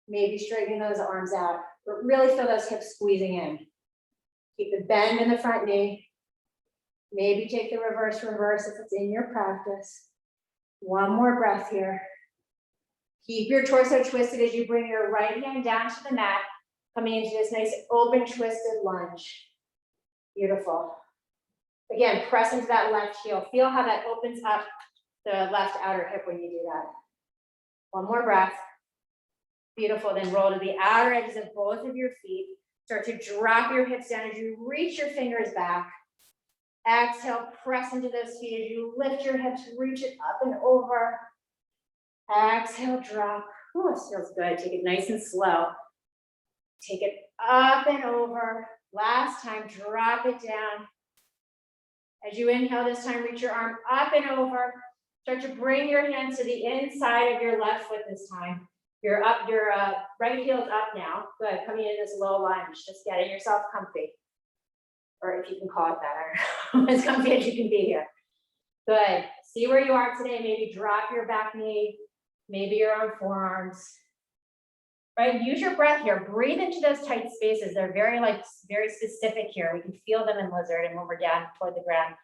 B: Maybe straightening those arms out. but really feel those hips squeezing in. Keep the bend in the front knee. Maybe take the reverse if it's in your practice. One more breath here. Keep your torso twisted as you bring your right hand down to the mat, coming into this nice open twisted lunge. Beautiful. Again, press into that left heel. Feel how that opens up the left outer hip when you do that. One more breath. Beautiful. Then roll to the outer edges of both of your feet. Start to drop your hips down as you reach your fingers back. Exhale, press into those feet as you lift your hips, reach it up and over. Exhale, drop. Oh, this feels good. Take it nice and slow. Take it up and over. Last time, drop it down. As you inhale this time, reach your arm up and over. Start to bring your hands to the inside of your left foot this time. Your right heel is up now. Good, coming in this low lunge, just getting yourself comfy. Or if you can call it that, I don't know, as comfy as you can be here. Good, see where you are today. Maybe drop your back knee, maybe your own forearms. Right, use your breath here. Breathe into those tight spaces. They're very specific here. We can feel them in lizard and when we're down toward the ground.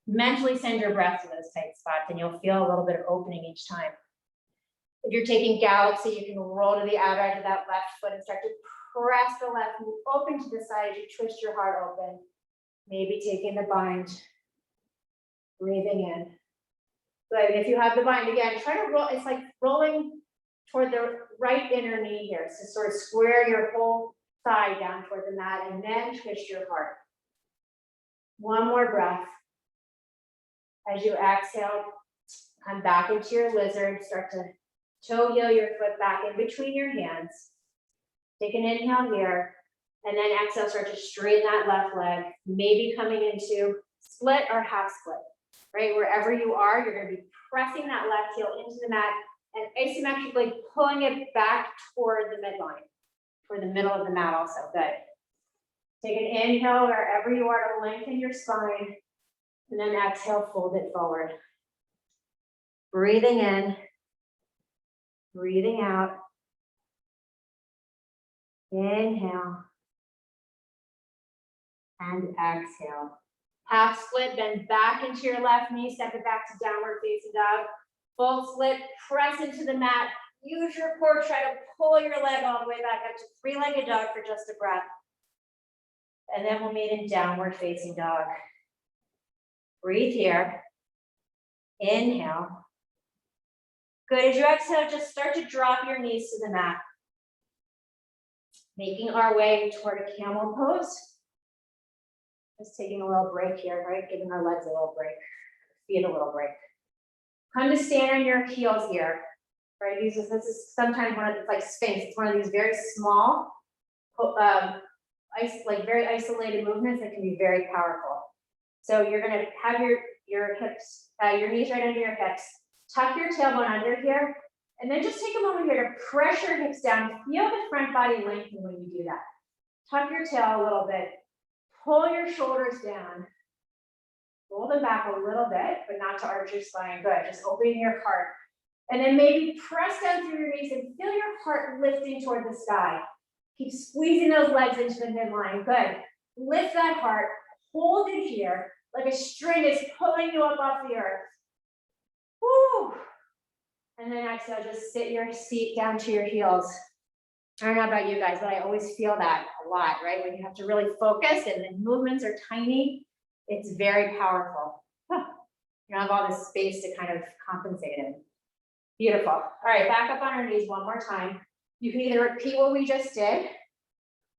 B: Mentally send your breath to those tight spots and you'll feel a little bit of opening each time. If you're taking galaxy, you can roll to the outer edge of that left foot and start to press the left knee open to the side as you twist your heart open. Maybe taking the bind, breathing in. Good, and if you have the bind, again, try to roll, it's like rolling toward the right inner knee here. So sort of square your whole thigh down toward the mat and then twist your heart. One more breath. As you exhale, come back into your lizard, start to toe heel your foot back in between your hands. Take an inhale here, and then exhale, start to straighten that left leg, maybe coming into split or half split, right? Wherever you are, you're gonna be pressing that left heel into the mat and asymmetrically pulling it back toward the midline, toward the middle of the mat also, good. Take an inhale wherever you are to lengthen your spine, and then exhale, fold it forward. Breathing in, breathing out. Inhale. And exhale. Half split, bend back into your left knee, step it back to downward facing dog. Full split, press into the mat. Use your core, try to pull your leg all the way back up to three-legged dog for just a breath. And then we'll meet in downward facing dog. Breathe here. Inhale. Good, as you exhale, just start to drop your knees to the mat. Making our way toward a camel pose. Just taking a little break here, right? Giving our legs a little break, feet a little break. Come to stand on your heels here, right? This is sometimes one of it's like Sphinx. It's one of these very small, like very isolated movements that can be very powerful. So you're gonna have your hips, your knees right under your hips. Tuck your tailbone under here, and then just take a moment here to press your hips down. Feel the front body lengthen when you do that. Tuck your tail a little bit. Pull your shoulders down. Roll them back a little bit, but not to arch your spine. Good, just opening your heart. And then maybe press down through your knees and feel your heart lifting toward the sky. Keep squeezing those legs into the midline. Good. Lift that heart, hold it here, like a string is pulling you up off the earth. Woo! And then exhale, just sit your seat down to your heels. I don't know about you guys, but I always feel that a lot, right? When you have to really focus and the movements are tiny, it's very powerful. Huh. You don't have all this space to kind of compensate in. Beautiful. All right, back up on our knees one more time. You can either repeat what we just did,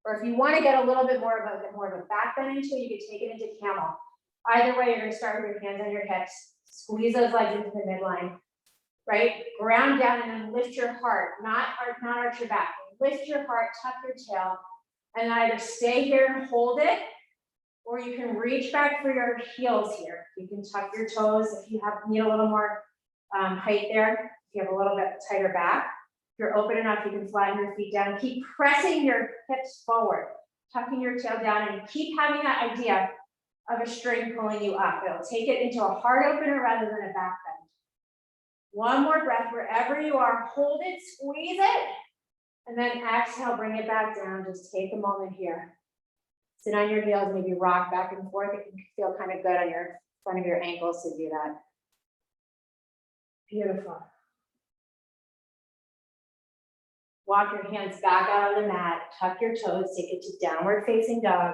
B: or if you want to get a little bit more of a back bend into it, you can take it into camel. Either way, you're going to start with your hands on your hips. Squeeze those legs into the midline, right? Ground down and then lift your heart, not arch your back. Lift your heart, tuck your tail, and either stay here and hold it, or you can reach back for your heels here. You can tuck your toes if you need a little more height there. If you have a little bit tighter back. If you're open enough, you can flatten your feet down. Keep pressing your hips forward, tucking your tail down, and keep having that idea of a string pulling you up. It'll take it into a heart opener rather than a back bend. One more breath wherever you are. Hold it, squeeze it.
A: And then exhale, bring it back down. Just take a moment here. Sit on your heels, maybe rock back and forth. It can feel kind of good on your front of your ankles to do that. Beautiful. Walk your hands back out on the mat, tuck your toes, take it to downward facing dog.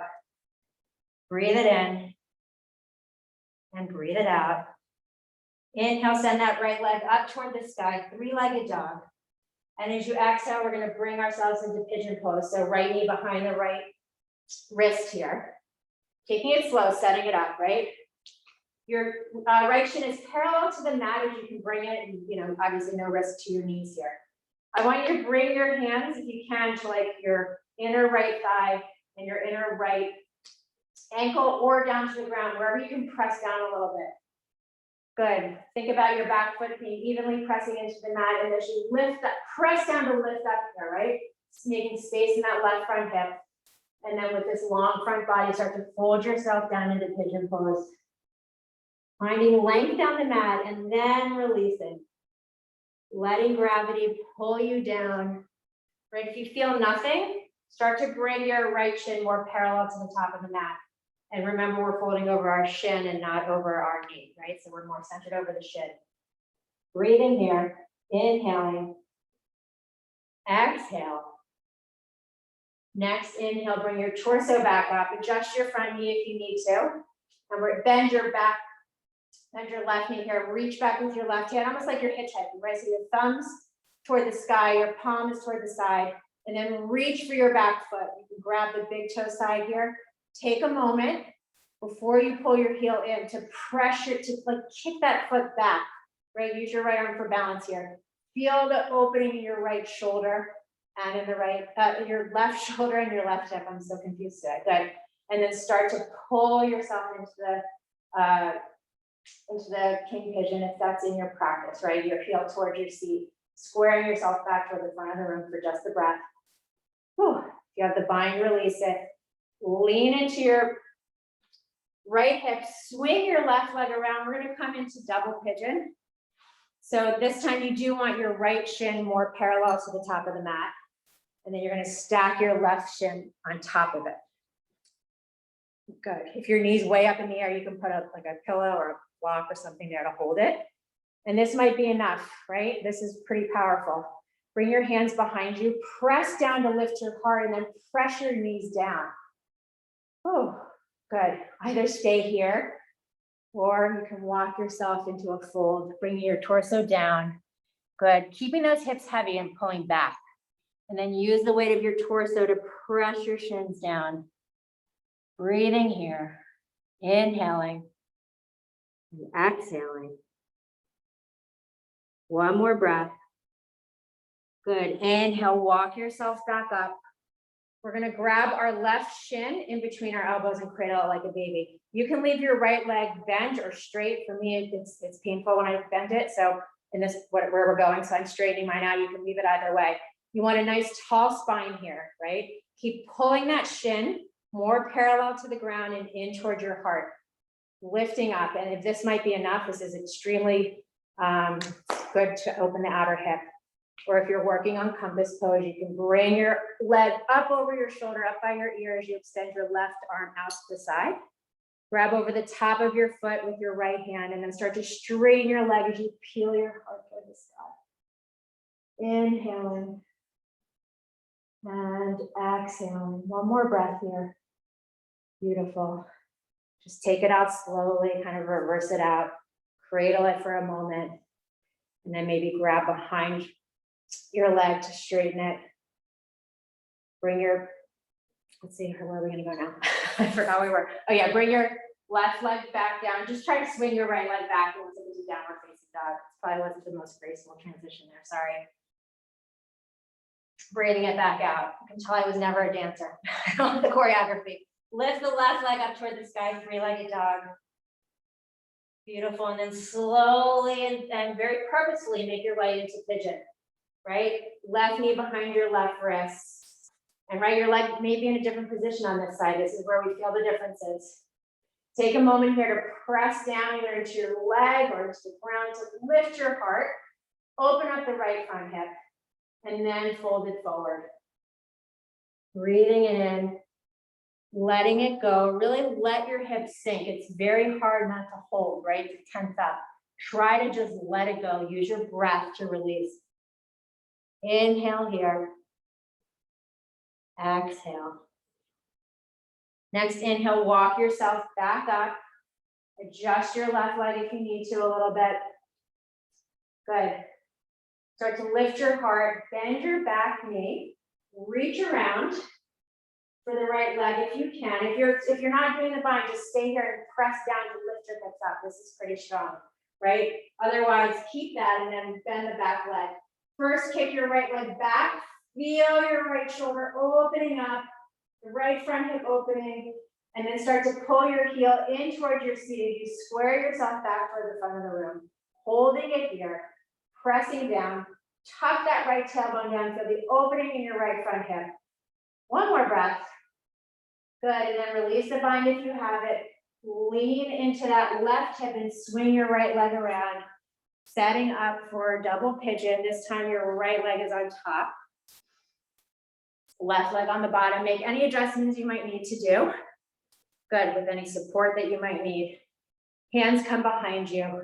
A: Breathe it in and breathe it out. Inhale, send that right leg up toward the sky, three-legged dog. And as you exhale, we're gonna bring ourselves into pigeon pose. So right knee behind the right wrist here. Taking it slow, setting it up, right? Your right shin is parallel to the mat as you can bring it, and obviously no risk to your knees here. I want you to bring your hands, if you can, to like your inner right thigh and your inner right ankle or down to the ground, wherever you can press down a little bit. Good. Think about your back foot being evenly pressing into the mat, and as you lift up, press down to lift up here, right? Just making space in that left front hip. And then with this long front body, start to fold yourself down into pigeon pose. Finding length down the mat and then releasing. Letting gravity pull you down. Right, if you feel nothing, start to bring your right shin more parallel to the top of the mat. And remember, we're folding over our shin and not over our knee, right? So we're more centered over the shin. Breathing here, inhaling, exhale. Next, inhale, bring your torso back up, adjust your front knee if you need to. And bend your back, bend your left knee here, reach back with your left hand, almost like you're hitchhiking, right? So your thumbs toward the sky, your palm is toward the side, and then reach for your back foot. You can grab the big toe side here. Take a moment before you pull your heel in to pressure, to like kick that foot back, right? Use your right arm for balance here. Feel the opening in your right shoulder and in the right, your left shoulder and your left hip. I'm so confused today. Good. And then start to pull yourself into the king pigeon if that's in your practice, right? Your heel towards your seat, squaring yourself back toward the front of the room for just the breath. Whew. If you have the bind, release it. Lean into your right hip, swing your left leg around. We're gonna come into double pigeon. So this time you do want your right shin more parallel to the top of the mat. And then you're gonna stack your left shin on top of it. Good. If your knee's way up in the air, you can put up like a pillow or a block or something there to hold it. And this might be enough, right? This is pretty powerful. Bring your hands behind you, press down to lift your heart, and then press your knees down. Oh, good. Either stay here or you can walk yourself into a fold, bringing your torso down. Good. Keeping those hips heavy and pulling back. And then use the weight of your torso to press your shins down. Breathing here. Inhaling. And exhaling. One more breath. Good. Inhale, walk yourself back up. We're gonna grab our left shin in between our elbows and cradle it like a baby. You can leave your right leg bent or straight. For me, it's painful when I bend it. So in this, where we're going, so I'm straightening mine out. You can leave it either way. You want a nice tall spine here, right? Keep pulling that shin more parallel to the ground and in towards your heart. Lifting up, and if this might be enough, this is extremely good to open the outer hip. Or if you're working on compass pose, you can bring your leg up over your shoulder, up by your ear as you extend your left arm out to the side. Grab over the top of your foot with your right hand and then start to straighten your leg as you peel your heart toward the sky. Inhaling and exhaling. One more breath here. Beautiful. Just take it out slowly, kind of reverse it out, cradle it for a moment, and then maybe grab behind your leg to straighten it. Bring your, let's see, where are we gonna go now? I forgot where we were. Oh yeah, bring your left leg back down. Just try to swing your right leg back into the downward facing dog. This probably wasn't the most graceful transition there, sorry. Breathing it back out. You can tell I was never a dancer. I don't have the choreography. Lift the left leg up toward the sky, three-legged dog. Beautiful, and then slowly and very purposefully make your way into pigeon, right? Left knee behind your left wrist. And right, your leg may be in a different position on this side. This is where we feel the differences. Take a moment here to press down either into your leg or into the ground to lift your heart. Open up the right front hip.
B: and then fold it forward. Breathing in, letting it go. Really let your hips sink. It's very hard not to hold, right? To tense up. Try to just let it go. Use your breath to release. Inhale here. Exhale. Next inhale, walk yourself back up. Adjust your left leg if you need to a little bit. Good. Start to lift your heart, bend your back knee, reach around for the right leg if you can. If you're not doing the bind, just stay here and press down to lift your hips up. This is pretty strong, right? Otherwise, keep that and then bend the back leg. First, kick your right leg back. Feel your right shoulder opening up, the right front hip opening, and then start to pull your heel in towards your seat. You square yourself back toward the front of the room, holding it here, pressing down. Tuck that right tailbone down, so the opening in your right front hip. One more breath. Good, and then release the bind if you have it. Lean into that left hip and swing your right leg around, setting up for a double pigeon. This time your right leg is on top. Left leg on the bottom. Make any adjustments you might need to do. Good, with any support that you might need. Hands come behind you.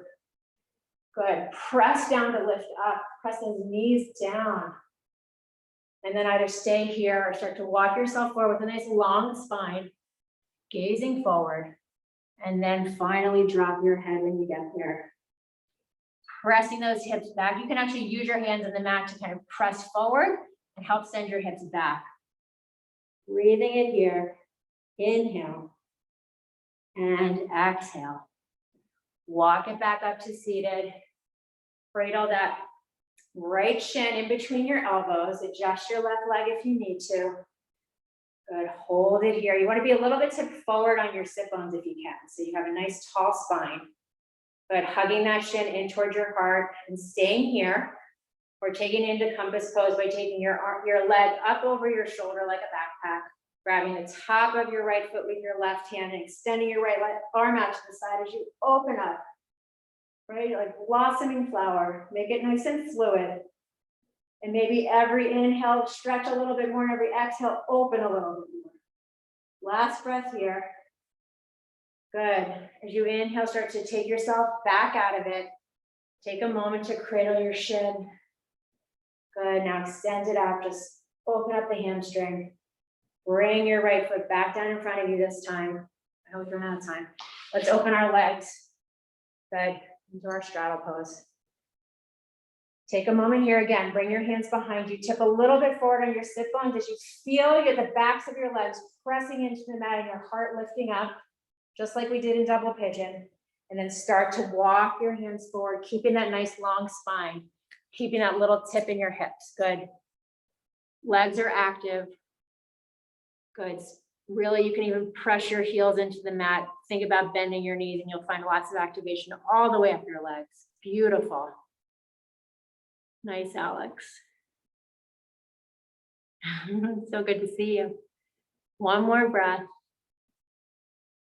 B: Good, press down to lift up. Press those knees down. And then either stay here or start to walk yourself forward with a nice long spine, gazing forward. And then finally drop your head when you get there. Pressing those hips back. You can actually use your hands on the mat to kind of press forward and help send your hips back. Breathing in here. Inhale. And exhale. Walk it back up to seated. Cradle that right shin in between your elbows. Adjust your left leg if you need to. Good, hold it here. You want to be a little bit tipped forward on your sit bones if you can. So you have a nice tall spine. Good, hugging that shin in towards your heart and staying here. We're taking into compass pose by taking your leg up over your shoulder like a backpack, grabbing the top of your right foot with your left hand and extending your right arm out to the side as you open up. Right, like blossoming flower. Make it nice and fluid. And maybe every inhale, stretch a little bit more, and every exhale, open a little bit more. Last breath here. Good. As you inhale, start to take yourself back out of it. Take a moment to cradle your shin. Good. Now extend it out. Just open up the hamstring. Bring your right foot back down in front of you this time. I hope we're out of time. Let's open our legs. Good. Into our straddle pose. Take a moment here again. Bring your hands behind you. Tip a little bit forward on your sit bones as you feel the backs of your legs pressing into the mat and your heart lifting up, just like we did in double pigeon. And then start to walk your hands forward, keeping that nice long spine, keeping that little tip in your hips. Good. Legs are active. Good. Really, you can even press your heels into the mat. Think about bending your knees and you'll find lots of activation all the way up your legs. Beautiful. Nice, Alex. So good to see you. One more breath.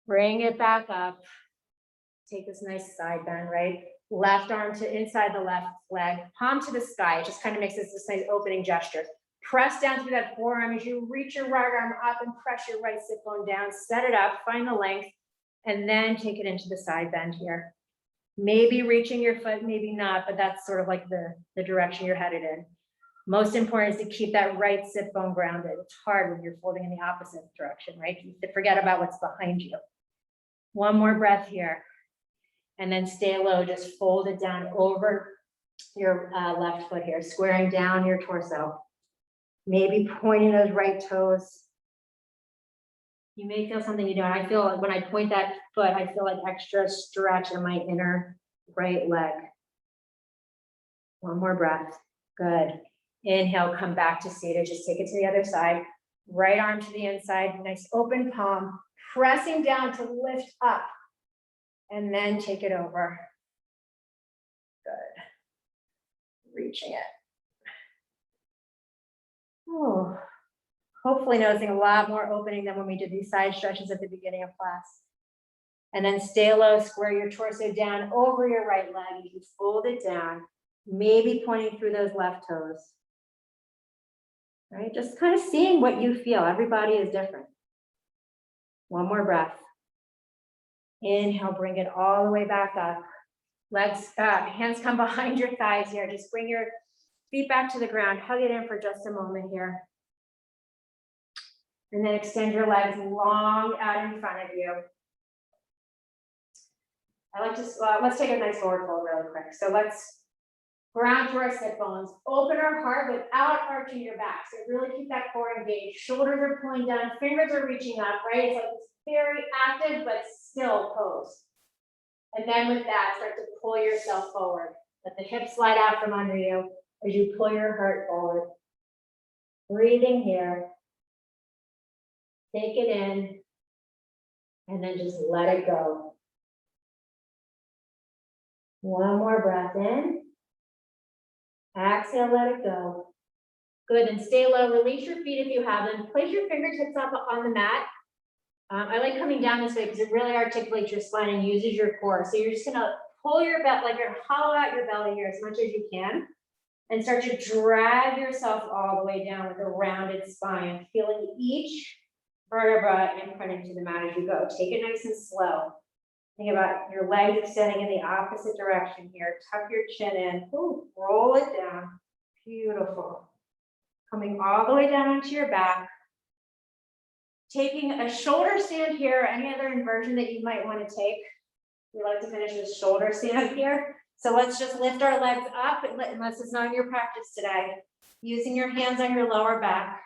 B: Bring it back up. Take this nice side bend, right? Left arm to inside the left leg, palm to the sky. It just kind of makes this nice opening gesture. Press down through that forearm as you reach your right arm up and press your right sit bone down. Set it up, find the length, and then take it into the side bend here. Maybe reaching your foot, maybe not, but that's sort of like the direction you're headed in. Most important is to keep that right sit bone grounded. It's hard when you're folding in the opposite direction, right? You forget about what's behind you. One more breath here. And then stay low, just fold it down over your left foot here, squaring down your torso. Maybe pointing those right toes. You may feel something you don't. I feel like when I point that foot, I feel like extra stretch in my inner right leg. One more breath. Good. Inhale, come back to seated. Just take it to the other side. Right arm to the inside, nice open palm, pressing down to lift up. And then take it over. Good. Reaching it. Oh, hopefully noticing a lot more opening than when we did these side stretches at the beginning of class. And then stay low, square your torso down over your right leg. You fold it down, maybe pointing through those left toes. right? Just kind of seeing what you feel. Everybody is different. One more breath. Inhale, bring it all the way back up. Legs, hands come behind your thighs here. Just bring your feet back to the ground. Hug it in for just a moment here. And then extend your legs long out in front of you. I like to, let's take a nice forward fold really quick. So let's ground to our sit bones. Open our heart without arching your back. So really keep that core engaged. Shoulders are pulling down, fingers are reaching up, right? It's like this very active but still pose. And then with that, start to pull yourself forward. Let the hips slide out from under you as you pull your heart forward. Breathing here. Take it in. And then just let it go. One more breath in. Exhale, let it go. Good, and stay low. Release your feet if you have them. Place your fingertips up on the mat. I like coming down this way because it really articulates your spine and uses your core. So you're just gonna pull your belly, like you're hollow out your belly here as much as you can, and start to drag yourself all the way down with a rounded spine, feeling each vertebra imprinting to the mat as you go. Take it nice and slow. Think about your legs extending in the opposite direction here. Tuck your chin in. Ooh, roll it down. Beautiful. Coming all the way down onto your back. Taking a shoulder stand here, or any other inversion that you might want to take. We like to finish with shoulder stand here. So let's just lift our legs up, unless it's not in your practice today. Using your hands on your lower back.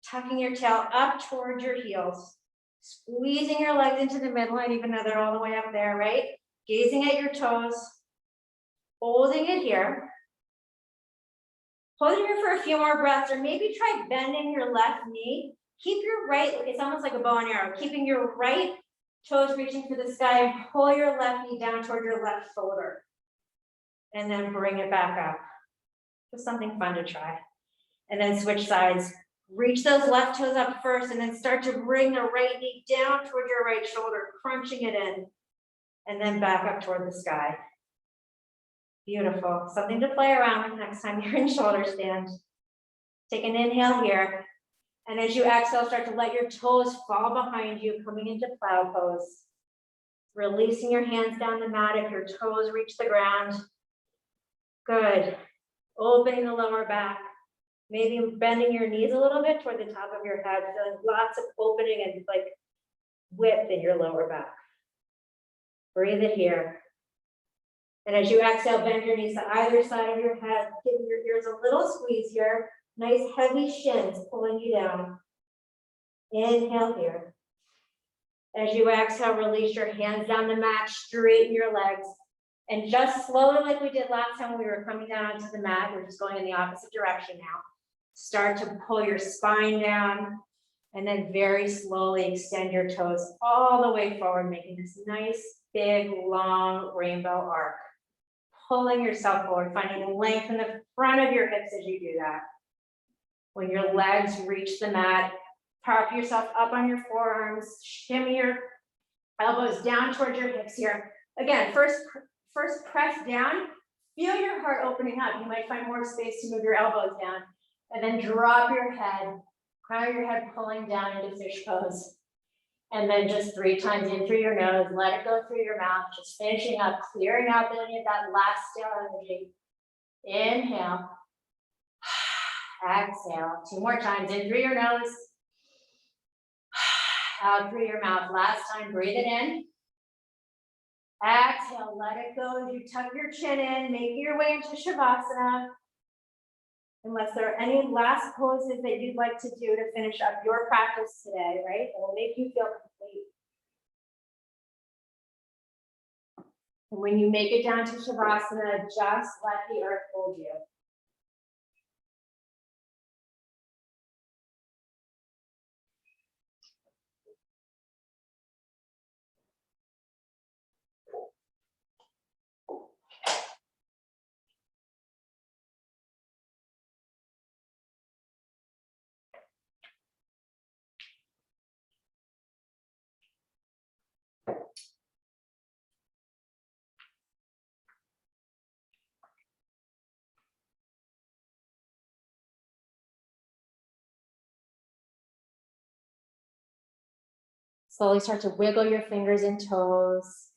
B: Tucking your tail up towards your heels. Squeezing your legs into the midline, even though they're all the way up there, right? Gazing at your toes. Holding it here. Holding here for a few more breaths, or maybe try bending your left knee. Keep your right, it's almost like a bow and arrow, keeping your right toes reaching for the sky, and pull your left knee down toward your left shoulder. And then bring it back up. Just something fun to try. And then switch sides. Reach those left toes up first, and then start to bring the right knee down toward your right shoulder, crunching it in, and then back up toward the sky. Beautiful. Something to play around with next time you're in shoulder stand. Take an inhale here. And as you exhale, start to let your toes fall behind you, coming into plow pose. Releasing your hands down the mat if your toes reach the ground. Good. Opening the lower back. Maybe bending your knees a little bit toward the top of your head, feeling lots of opening and like width in your lower back. Breathe it here. And as you exhale, bend your knees to either side of your head, giving your ears a little squeeze here. Nice heavy shins pulling you down. Inhale here. As you exhale, release your hands down the mat, straighten your legs. And just slowly, like we did last time when we were coming down onto the mat, we're just going in the opposite direction now. Start to pull your spine down, and then very slowly extend your toes all the way forward, making this nice, big, long rainbow arc. Pulling yourself forward, finding length in the front of your hips as you do that. When your legs reach the mat, prop yourself up on your forearms, shimmy your elbows down towards your hips here. Again, first press down, feel your heart opening up. You might find more space to move your elbows down. And then drop your head, crown of your head pulling down into fish pose. And then just 3 times in through your nose, let it go through your mouth, just finishing up, clearing out any of that last stale energy. Inhale. Exhale. 2 more times in through your nose. Out through your mouth. Last time, breathe it in. Exhale, let it go as you tuck your chin in, making your way into Shavasana. Unless there are any last poses that you'd like to do to finish up your practice today, right? That will make you feel complete. And when you make it down to Shavasana, just let the earth hold you.
A: Slowly start to wiggle your fingers and toes,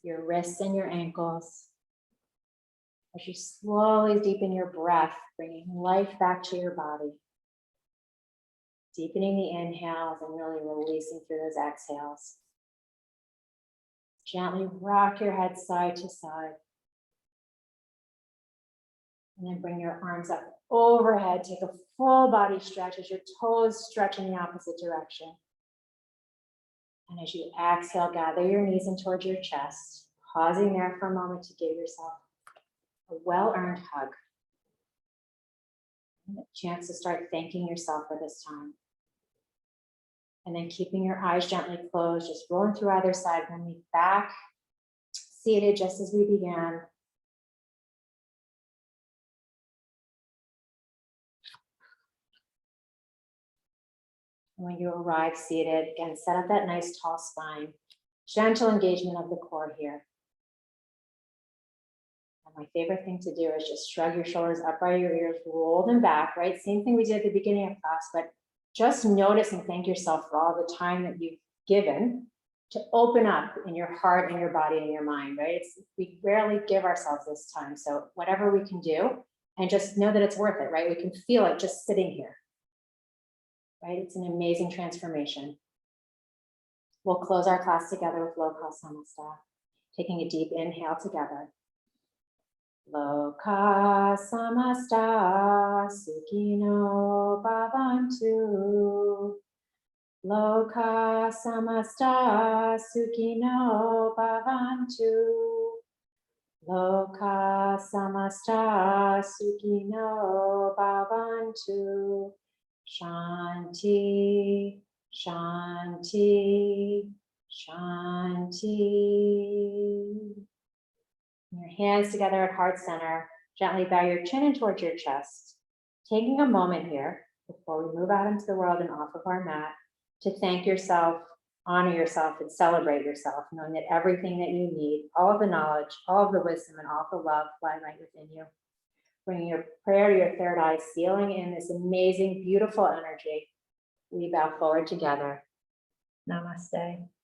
A: your wrists and your ankles. As you slowly deepen your breath, bringing life back to your body. Deepening the inhales and really releasing through those exhales. Gently rock your head side to side. And then bring your arms up overhead. Take a full body stretch as your toes stretch in the opposite direction. And as you exhale, gather your knees in towards your chest, pausing there for a moment to give yourself a well-earned hug. And a chance to start thanking yourself for this time. And then keeping your eyes gently closed, just rolling through either side, bring me back, seated just as we began. And when you arrive seated, again, set up that nice tall spine, gentle engagement of the core here. And my favorite thing to do is just shrug your shoulders up by your ears, roll them back, right? Same thing we did at the beginning of class, but just notice and thank yourself for all the time that you've given to open up in your heart and your body and your mind, right? We rarely give ourselves this time. So whatever we can do, and just know that it's worth it, right? We can feel it just sitting here, right? It's an amazing transformation. We'll close our class together with Loka Samasta, taking a deep inhale together. Loka Samasta Sukhino Bhavantu. Loka Samasta Sukhino Bhavantu. Loka Samasta Sukhino Bhavantu. Shanti, Shanti, Shanti. Your hands together at heart center. Gently bow your chin in towards your chest. Taking a moment here before we move out into the world and off of our mat to thank yourself, honor yourself, and celebrate yourself, knowing that everything that you need, all of the knowledge, all of the wisdom, and all of the love lie right within you. Bringing your prayer to your third eye, sealing in this amazing, beautiful energy. We bow forward together. Namaste.